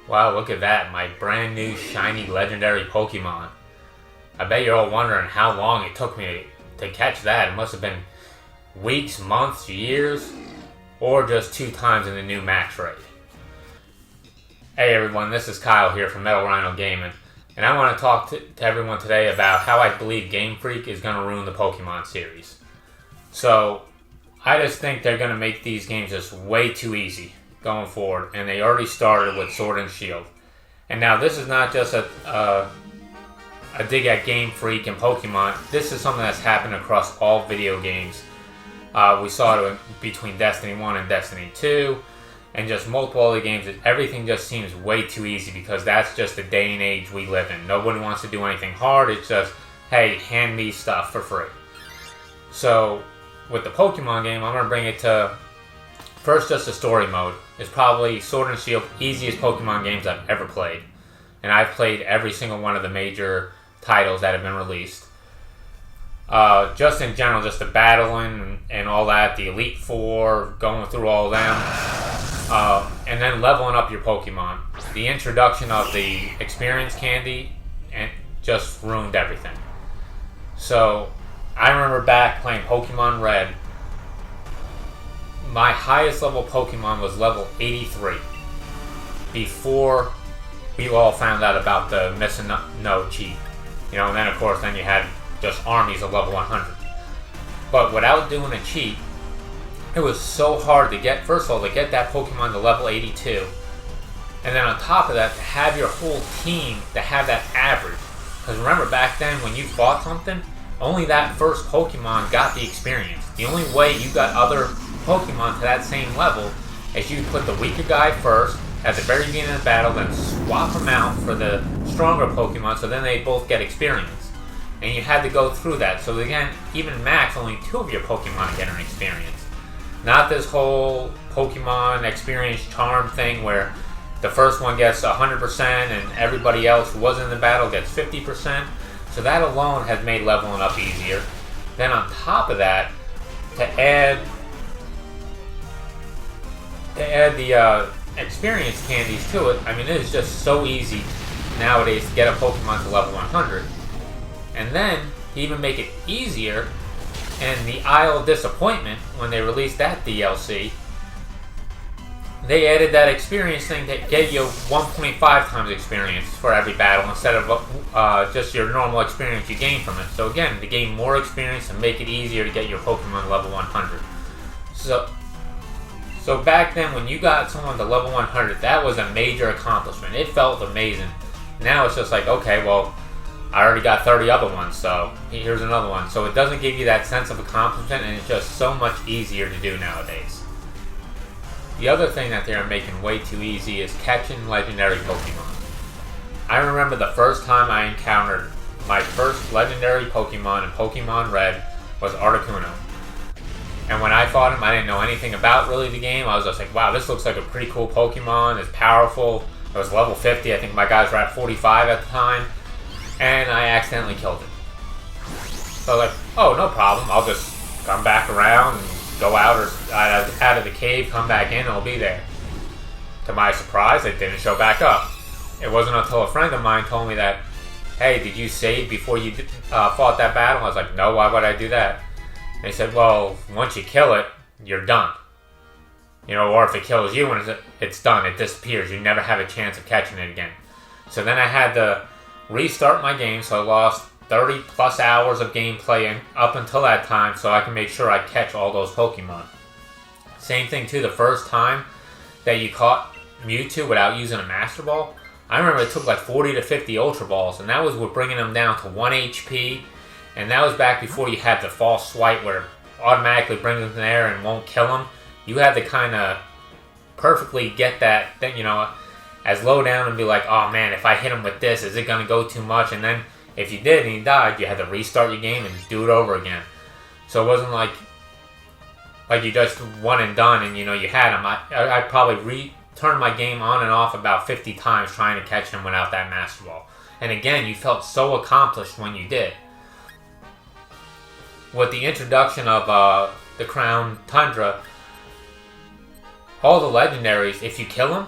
Wow, look at that, my brand new shiny legendary Pokemon. I bet you're all wondering how long it took me to catch that. It must have been weeks, months, years, or just 2 times in the new max raid. Hey everyone, this is Kyle here from Metal Rhino Gaming, and I want to talk to everyone today about how I believe Game Freak is going to ruin the Pokemon series. So, I just think they're going to make these games just way too easy going forward, and they already started with Sword and Shield. And now this is not just a dig at Game Freak and Pokemon. This is something that's happened across all video games. We saw it between Destiny 1 and Destiny 2, and just multiple other games. Everything just seems way too easy because that's just the day and age we live in. Nobody wants to do anything hard. It's just, hey, hand me stuff for free. So, with the Pokemon game, I'm going to bring it to, first, just the story mode. It's probably Sword and Shield, easiest Pokemon games I've ever played. And I've played every single one of the major titles that have been released. Just in general, just the battling and all that, the Elite Four, going through all of them. And then leveling up your Pokemon. The introduction of the experience candy and just ruined everything. So, I remember back playing Pokemon Red. My highest level Pokemon was level 83. Before we all found out about the missing no cheat. You know, and then of course then you had just armies of level 100. But without doing a cheat, it was so hard to get, first of all, to get that Pokemon to level 82. And then on top of that, to have your whole team to have that average. Because remember back then when you fought something, only that first Pokemon got the experience. The only way you got other Pokemon to that same level is you put the weaker guy first at the very beginning of the battle, then swap them out for the stronger Pokemon so then they both get experience. And you had to go through that. So again, even max, only 2 of your Pokemon get an experience. Not this whole Pokemon experience charm thing where the first one gets 100% and everybody else who was in the battle gets 50%. So that alone has made leveling up easier. Then on top of that, to add the experience candies to it, I mean, it is just so easy nowadays to get a Pokemon to level 100. And then, to even make it easier, in the Isle of Disappointment, when they released that DLC, they added that experience thing that gave you 1.5 times experience for every battle instead of just your normal experience you gain from it. So again, to gain more experience and make it easier to get your Pokemon level 100. So back then, when you got someone to level 100, that was a major accomplishment. It felt amazing. Now it's just like, okay, well, I already got 30 other ones, so here's another one. So it doesn't give you that sense of accomplishment, and it's just so much easier to do nowadays. The other thing that they're making way too easy is catching legendary Pokemon. I remember the first time I encountered my first legendary Pokemon in Pokemon Red was Articuno. And when I fought him, I didn't know anything about really the game. I was just like, wow, this looks like a pretty cool Pokemon. It's powerful. It was level 50. I think my guys were at 45 at the time. And I accidentally killed it. So I was like, oh, no problem. I'll just come back around and go out of the cave, come back in, and it'll be there. To my surprise, it didn't show back up. It wasn't until a friend of mine told me that, hey, did you save before you fought that battle? I was like, no, why would I do that? They said, well, once you kill it, you're done. You know, or if it kills you, and it's done, it disappears. You never have a chance of catching it again. So then I had to restart my game, so I lost 30 plus hours of gameplay up until that time so I can make sure I catch all those Pokemon. Same thing too, the first time that you caught Mewtwo without using a Master Ball, I remember it took like 40 to 50 Ultra Balls, and that was with bringing them down to 1 HP. And that was back before you had the false swipe where it automatically brings them there and won't kill them. You had to kind of perfectly get that, you know, as low down and be like, oh man, if I hit him with this, is it going to go too much? And then if you did and he died, you had to restart your game and do it over again. So it wasn't like you just one and done and, you know, you had him. I probably turned my game on and off about 50 times trying to catch him without that Master Ball. And again, you felt so accomplished when you did. With the introduction of the Crown Tundra, all the legendaries, if you kill them,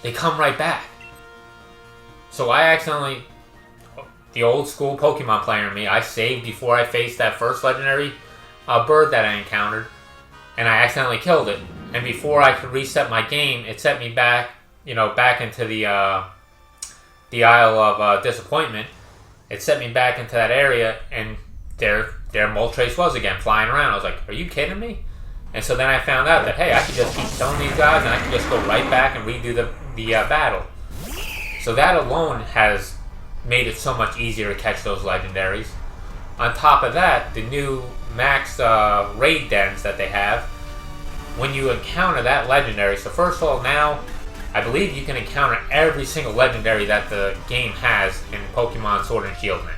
they come right back. So I accidentally, the old school Pokemon player in me, I saved before I faced that first legendary bird that I encountered, and I accidentally killed it. And before I could reset my game, it set me back, back into the Isle of Disappointment. It set me back into that area, and there Moltres was again, flying around. I was like, are you kidding me? And so then I found out that, hey, I could just keep killing these guys, and I could just go right back and redo the battle. So that alone has made it so much easier to catch those legendaries. On top of that, the new max raid dens that they have, when you encounter that legendary, so first of all, now I believe you can encounter every single legendary that the game has in Pokemon Sword and Shield now.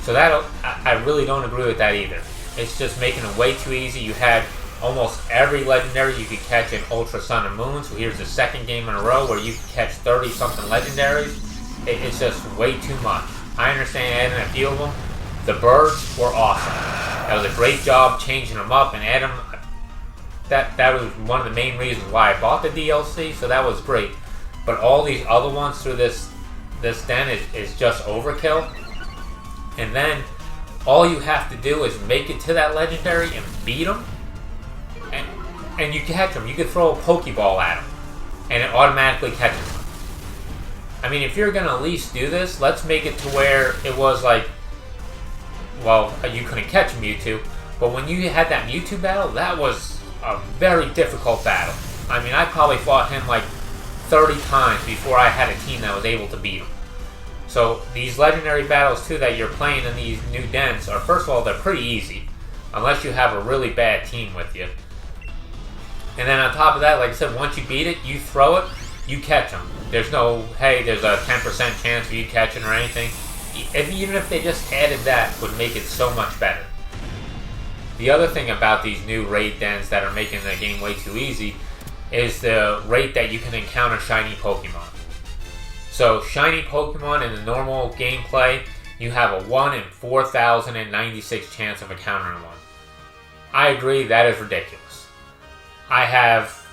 So that, I really don't agree with that either. It's just making it way too easy. You had almost every legendary you could catch in Ultra Sun and Moon, so here's the second game in a row where you can catch 30-something legendaries. It's just way too much. I understand adding a few of them. The birds were awesome. That was a great job changing them up and adding them. That was one of the main reasons why I bought the DLC, so that was great. But all these other ones through this den is just overkill. And then all you have to do is make it to that legendary and beat them, and you catch them. You can throw a Pokeball at them, and it automatically catches them. I mean, if you're going to at least do this, let's make it to where it was like, well, you couldn't catch Mewtwo, but when you had that Mewtwo battle, that was a very difficult battle. I mean, I probably fought him like 30 times before I had a team that was able to beat him. So these legendary battles too that you're playing in these new dens are, first of all, they're pretty easy, unless you have a really bad team with you. And then on top of that, like I said, once you beat it, you throw it, you catch them. There's no, hey, there's a 10% chance of you catching or anything. And even if they just added that, would make it so much better. The other thing about these new raid dens that are making the game way too easy is the rate that you can encounter shiny Pokemon. So shiny Pokemon in the normal gameplay, you have a 1 in 4,096 chance of encountering one. I agree, that is ridiculous. I have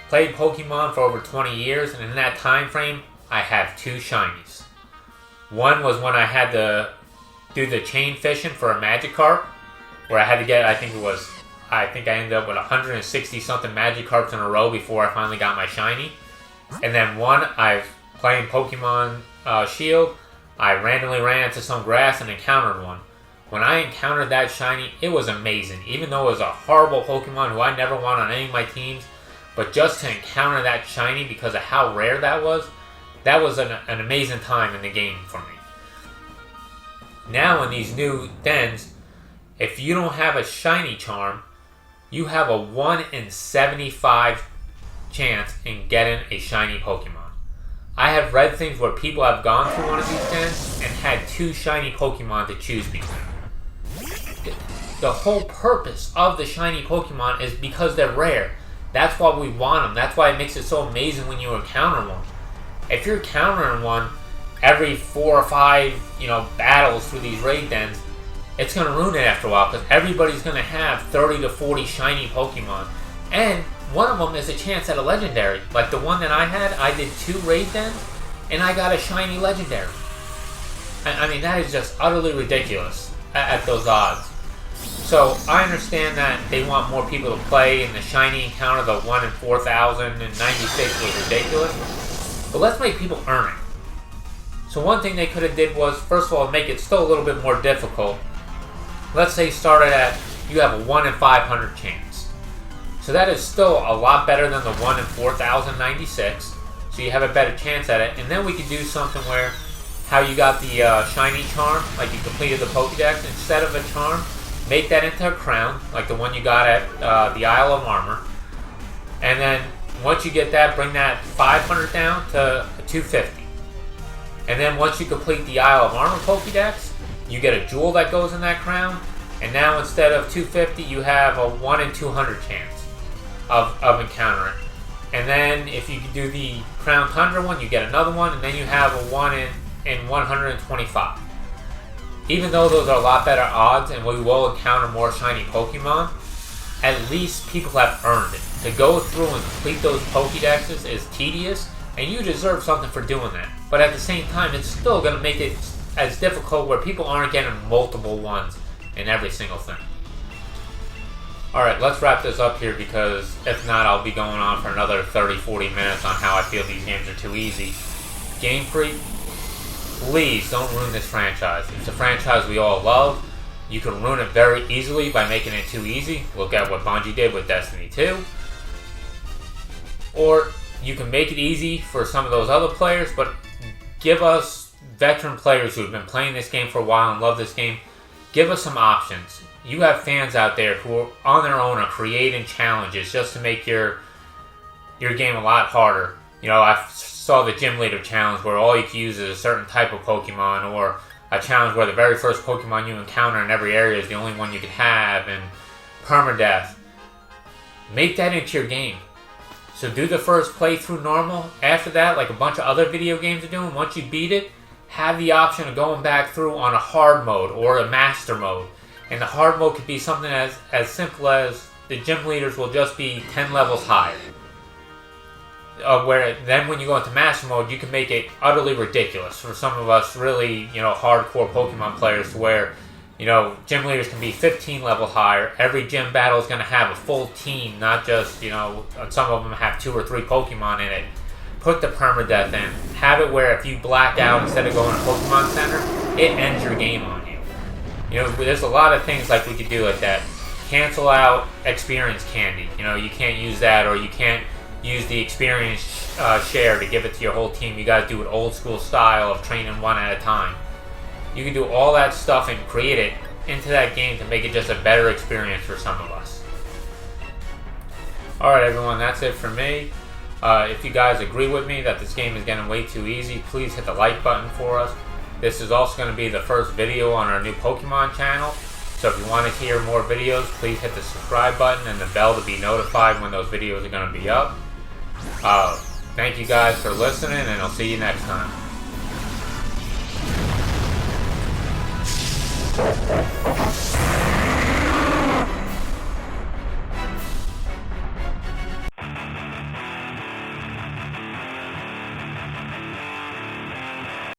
played Pokemon for over 20 years, and in that time frame, I have 2 shinies. One was when I had to do the chain fishing for a Magikarp, where I had to get, I think I ended up with 160 something Magikarps in a row before I finally got my shiny. And then one, I've playing Pokemon Shield, I randomly ran into some grass and encountered one. When I encountered that shiny, it was amazing. Even though it was a horrible Pokemon who I never want on any of my teams, but just to encounter that shiny because of how rare that was an amazing time in the game for me. Now in these new dens, if you don't have a shiny charm, you have a 1 in 75 chance in getting a shiny Pokemon. I have read things where people have gone through one of these dens and had 2 shiny Pokemon to choose between. The whole purpose of the shiny Pokemon is because they're rare. That's why we want them. That's why it makes it so amazing when you encounter one. If you're encountering one every 4 or 5, battles through these raid dens, it's going to ruin it after a while because everybody's going to have 30 to 40 shiny Pokemon. And one of them is a chance at a legendary. Like the one that I had, I did 2 raid dens, and I got a shiny legendary. I mean, that is just utterly ridiculous at those odds. So I understand that they want more people to play, and the shiny encounter, the 1 in 4,096 was ridiculous. But let's make people earn it. So one thing they could have did was, first of all, make it still a little bit more difficult. Let's say started at, you have a 1 in 500 chance. So that is still a lot better than the 1 in 4,096. So you have a better chance at it. And then we could do something where, how you got the shiny charm, like you completed the Pokédex, instead of a charm, make that into a crown, like the one you got at the Isle of Armor. And then once you get that, bring that 500 down to 250. And then once you complete the Isle of Armor Pokédex, you get a jewel that goes in that crown. And now instead of 250, you have a 1 in 200 chance of encountering. And then if you do the Crown Tundra one, you get another one, and then you have a 1 in 125. Even though those are a lot better odds and we will encounter more shiny Pokemon, at least people have earned it. To go through and complete those Pokédexes is tedious, And you deserve something for doing that. But at the same time, it's still going to make it as difficult where people aren't getting multiple ones in every single thing. Alright, let's wrap this up here, because if not, I'll be going on for another 30-40 minutes on how I feel these games are too easy. Game Freak, please don't ruin this franchise. It's a franchise we all love. You can ruin it very easily by making it too easy. Look at what Bungie did with Destiny 2. Or you can make it easy for some of those other players, but give us veteran players who've been playing this game for a while and love this game, give us some options. You have fans out there who on their own are creating challenges just to make your game a lot harder. You know, I saw the Gym Leader challenge where all you can use is a certain type of Pokemon, or a challenge where the very first Pokemon you encounter in every area is the only one you can have, and permadeath. Make that into your game. So do the first playthrough normal. After that, like a bunch of other video games are doing, once you beat it, have the option of going back through on a hard mode or a master mode. And the hard mode could be something as simple as the gym leaders will just be 10 levels higher. Where then when you go into master mode, you can make it utterly ridiculous for some of us really, hardcore Pokemon players, where, gym leaders can be 15 levels higher. Every gym battle is going to have a full team, not just, some of them have 2 or 3 Pokemon in it. Put the permadeath in. Have it where if you black out instead of going to Pokemon Center, it ends your game on you. There's a lot of things like we could do like that. Cancel out experience candy. You can't use that, or you can't use the experience share to give it to your whole team. You got to do it old school style of training one at a time. You can do all that stuff and create it into that game to make it just a better experience for some of us. Alright everyone, that's it for me. If you guys agree with me that this game is getting way too easy, please hit the like button for us. This is also going to be the first video on our new Pokemon channel. So if you want to hear more videos, please hit the subscribe button and the bell to be notified when those videos are going to be up. Thank you guys for listening, and I'll see you next time.